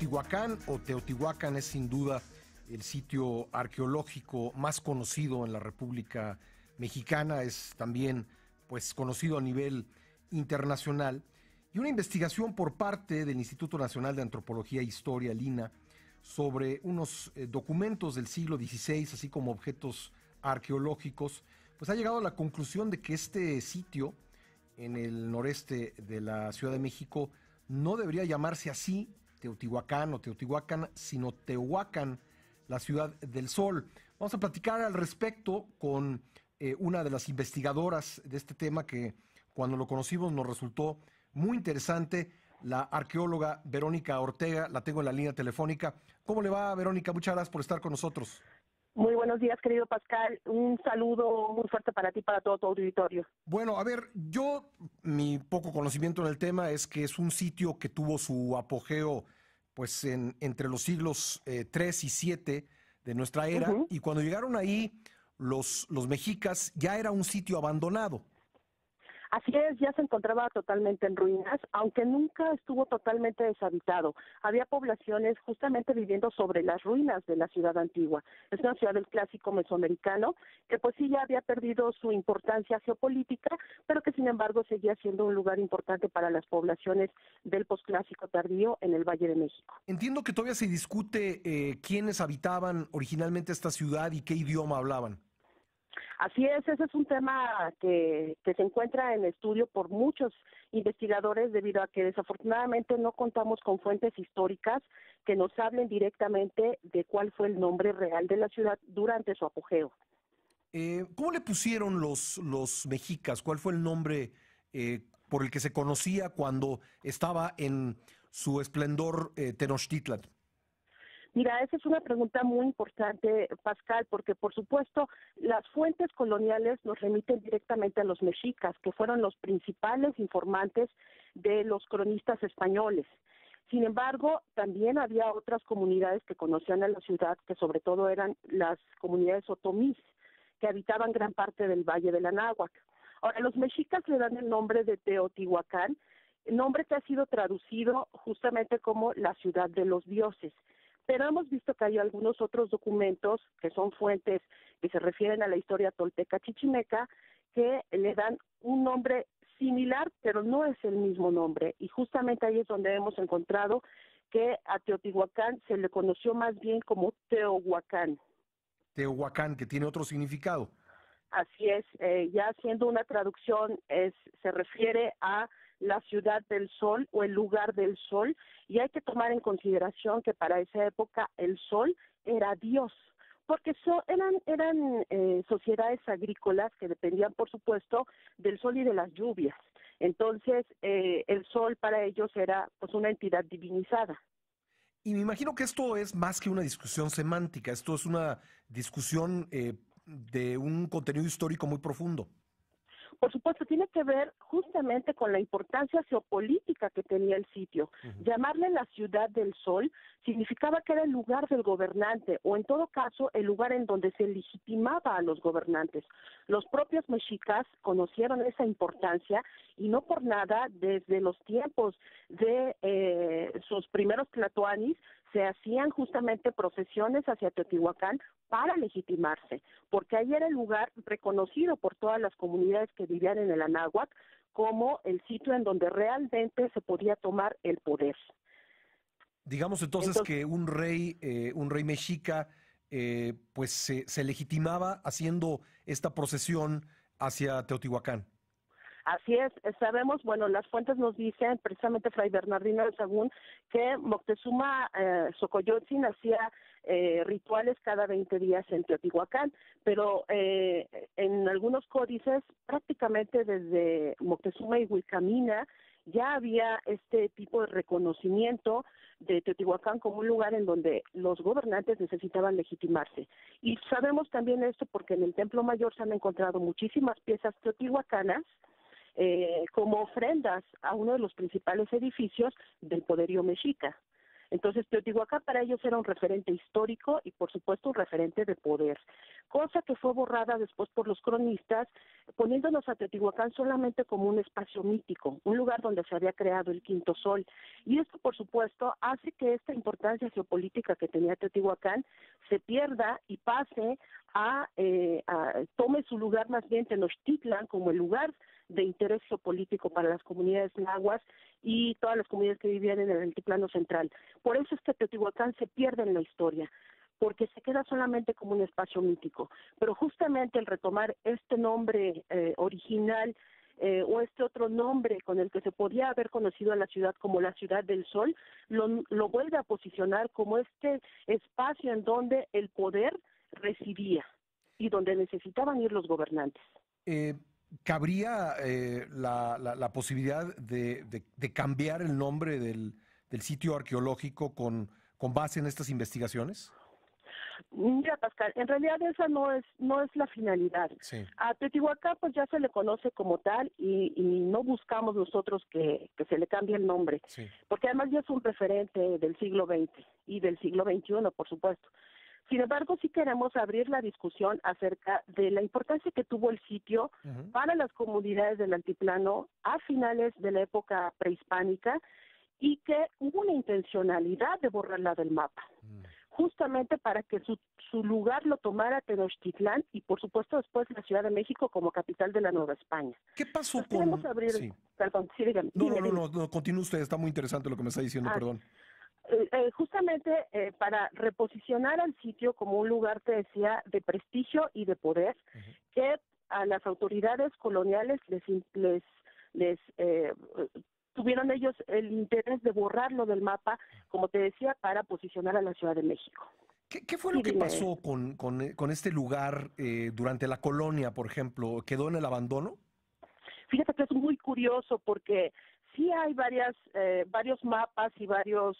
Teotihuacán o Teotihuacán es sin duda el sitio arqueológico más conocido en la República Mexicana, es también pues conocido a nivel internacional, y una investigación por parte del Instituto Nacional de Antropología e Historia, el INAH, sobre unos documentos del siglo XVI, así como objetos arqueológicos, pues ha llegado a la conclusión de que este sitio en el noreste de la Ciudad de México no debería llamarse así, Teotihuacán o Teotihuacán, sino Tehuacán, la Ciudad del Sol. Vamos a platicar al respecto con una de las investigadoras de este tema que cuando lo conocimos nos resultó muy interesante, la arqueóloga Verónica Ortega. La tengo en la línea telefónica. ¿Cómo le va, Verónica? Muchas gracias por estar con nosotros. Muy buenos días, querido Pascal. Un saludo muy fuerte para ti y para todo tu auditorio. Bueno, a ver, mi poco conocimiento en el tema es que es un sitio que tuvo su apogeo pues entre los siglos 3 y 7 de nuestra era, y cuando llegaron ahí los mexicas ya era un sitio abandonado. Así es, ya se encontraba totalmente en ruinas, aunque nunca estuvo totalmente deshabitado. Había poblaciones justamente viviendo sobre las ruinas de la ciudad antigua. Es una ciudad del clásico mesoamericano que pues sí ya había perdido su importancia geopolítica, pero que sin embargo seguía siendo un lugar importante para las poblaciones del posclásico tardío en el Valle de México. Entiendo que todavía se discute quiénes habitaban originalmente esta ciudad y qué idioma hablaban. Así es, ese es un tema que se encuentra en estudio por muchos investigadores debido a que desafortunadamente no contamos con fuentes históricas que nos hablen directamente de cuál fue el nombre real de la ciudad durante su apogeo. ¿Cómo le pusieron los mexicas? ¿Cuál fue el nombre por el que se conocía cuando estaba en su esplendor Tenochtitlan? Mira, esa es una pregunta muy importante, Pascal, porque por supuesto las fuentes coloniales nos remiten directamente a los mexicas, que fueron los principales informantes de los cronistas españoles. Sin embargo, también había otras comunidades que conocían a la ciudad, que sobre todo eran las comunidades otomís, que habitaban gran parte del Valle del Anáhuac. Ahora, los mexicas le dan el nombre de Teotihuacán, nombre que ha sido traducido justamente como la ciudad de los dioses. Pero hemos visto que hay algunos otros documentos que son fuentes que se refieren a la historia tolteca chichimeca que le dan un nombre similar, pero no es el mismo nombre. Y justamente ahí es donde hemos encontrado que a Teotihuacán se le conoció más bien como Teohuacán. Teohuacán, que tiene otro significado. Así es, ya haciendo una traducción se refiere a la ciudad del sol o el lugar del sol, y hay que tomar en consideración que para esa época el sol era Dios, porque eran sociedades agrícolas que dependían, por supuesto, del sol y de las lluvias. Entonces, el sol para ellos era pues una entidad divinizada. Y me imagino que esto es más que una discusión semántica, esto es una discusión de un contenido histórico muy profundo. Por supuesto, tiene que ver justamente con la importancia geopolítica que tenía el sitio. Llamarle la ciudad del sol significaba que era el lugar del gobernante, o en todo caso, el lugar en donde se legitimaba a los gobernantes. Los propios mexicas conocieron esa importancia y no por nada, desde los tiempos de sus primeros tlatoanis, se hacían justamente procesiones hacia Teotihuacán para legitimarse, porque ahí era el lugar reconocido por todas las comunidades que vivían en el Anáhuac como el sitio en donde realmente se podía tomar el poder. Digamos entonces que un rey mexica, pues se legitimaba haciendo esta procesión hacia Teotihuacán. Así es, sabemos, bueno, las fuentes nos dicen, precisamente Fray Bernardino de Sahagún, que Moctezuma Xocoyotzin hacía rituales cada 20 días en Teotihuacán, pero en algunos códices, prácticamente desde Moctezuma y Huilcamina, ya había este tipo de reconocimiento de Teotihuacán como un lugar en donde los gobernantes necesitaban legitimarse. Y sabemos también esto porque en el Templo Mayor se han encontrado muchísimas piezas teotihuacanas, como ofrendas a uno de los principales edificios del poderío mexica. Entonces, Teotihuacán para ellos era un referente histórico y, por supuesto, un referente de poder, cosa que fue borrada después por los cronistas, poniéndonos a Teotihuacán solamente como un espacio mítico, un lugar donde se había creado el quinto sol. Y esto, por supuesto, hace que esta importancia geopolítica que tenía Teotihuacán se pierda y pase tome su lugar más bien Tenochtitlan como el lugar de interés geopolítico para las comunidades nahuas y todas las comunidades que vivían en el altiplano central. Por eso es que Teotihuacán se pierde en la historia, porque se queda solamente como un espacio mítico. Pero justamente el retomar este nombre original o este otro nombre con el que se podía haber conocido a la ciudad como la Ciudad del Sol, lo vuelve a posicionar como este espacio en donde el poder residía y donde necesitaban ir los gobernantes. ¿Cabría la posibilidad de cambiar el nombre del sitio arqueológico con base en estas investigaciones? Mira, Pascal, en realidad esa no es la finalidad. Sí. A Teotihuacán pues ya se le conoce como tal y no buscamos nosotros que se le cambie el nombre, Sí. porque además ya es un referente del siglo XX y del siglo XXI, por supuesto. Sin embargo, sí queremos abrir la discusión acerca de la importancia que tuvo el sitio para las comunidades del altiplano a finales de la época prehispánica y que hubo una intencionalidad de borrarla del mapa, justamente para que su lugar lo tomara Tenochtitlán y, por supuesto, después la Ciudad de México como capital de la Nueva España. ¿Qué pasó Entonces, queremos abrir... Sí. Perdón, sí, dígame. No, continúe usted, está muy interesante lo que me está diciendo, perdón. Justamente para reposicionar al sitio como un lugar, te decía, de prestigio y de poder, que a las autoridades coloniales les tuvieron ellos el interés de borrarlo del mapa, como te decía, para posicionar a la Ciudad de México. ¿Qué fue lo que pasó con este lugar durante la colonia, por ejemplo? ¿Quedó en el abandono? Fíjate que es muy curioso porque sí hay varios mapas y varios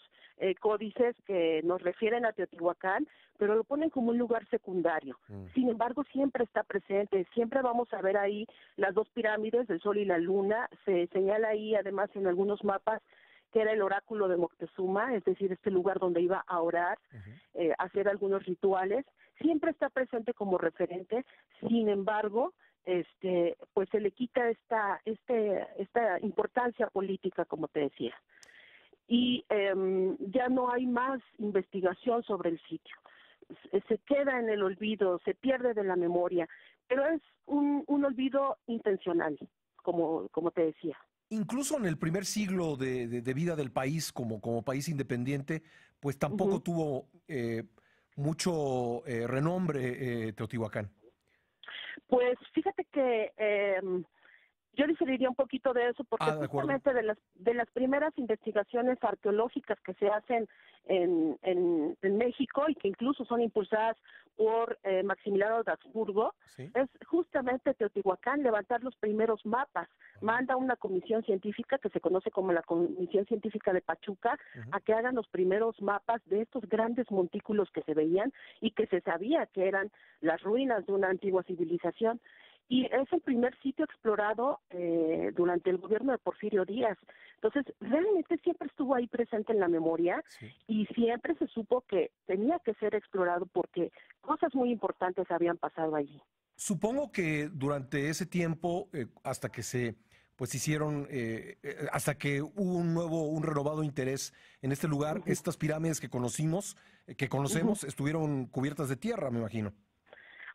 códices que nos refieren a Teotihuacán, pero lo ponen como un lugar secundario. Sin embargo, siempre está presente, siempre vamos a ver ahí las dos pirámides del Sol y la Luna. Se señala ahí, además, en algunos mapas que era el oráculo de Moctezuma, es decir, este lugar donde iba a orar, a hacer algunos rituales. Siempre está presente como referente. Sin embargo, pues se le quita esta importancia política, como te decía. Y ya no hay más investigación sobre el sitio. Se queda en el olvido, se pierde de la memoria, pero es un olvido intencional, como te decía. Incluso en el primer siglo de vida del país como país independiente, pues tampoco tuvo mucho renombre Teotihuacán. Pues fíjate que yo diferiría un poquito de eso porque justamente de las primeras investigaciones arqueológicas que se hacen en México y que incluso son impulsadas por Maximiliano de Habsburgo, ¿sí? Es justamente Teotihuacán levantar los primeros mapas. Manda una comisión científica que se conoce como la Comisión Científica de Pachuca a que hagan los primeros mapas de estos grandes montículos que se veían y que se sabía que eran las ruinas de una antigua civilización. Y es el primer sitio explorado durante el gobierno de Porfirio Díaz. Entonces, realmente siempre estuvo ahí presente en la memoria, sí, y siempre se supo que tenía que ser explorado porque cosas muy importantes habían pasado allí. Supongo que durante ese tiempo, hasta que hasta que hubo un renovado interés en este lugar, estas pirámides que conocemos, estuvieron cubiertas de tierra, me imagino.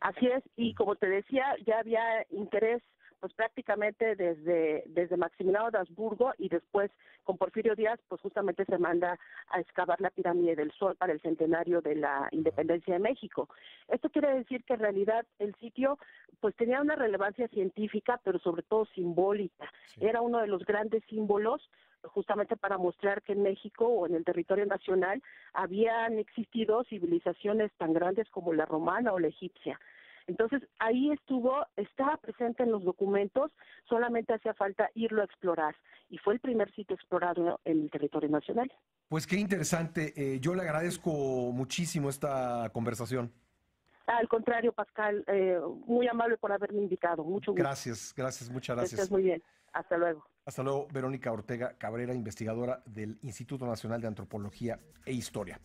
Así es, y como te decía, ya había interés pues prácticamente desde Maximiliano de Habsburgo y después con Porfirio Díaz, pues justamente se manda a excavar la pirámide del Sol para el centenario de la independencia de México. Esto quiere decir que en realidad el sitio pues tenía una relevancia científica, pero sobre todo simbólica. Sí. Era uno de los grandes símbolos justamente para mostrar que en México o en el territorio nacional habían existido civilizaciones tan grandes como la romana o la egipcia. Entonces, ahí estaba presente en los documentos, solamente hacía falta irlo a explorar, y fue el primer sitio explorado en el territorio nacional. Pues qué interesante, yo le agradezco muchísimo esta conversación. Al contrario, Pascal, muy amable por haberme invitado. Mucho gusto. Gracias, muchas Que gracias. estés muy bien. Hasta luego. Hasta luego, Verónica Ortega Cabrera, investigadora del Instituto Nacional de Antropología e Historia.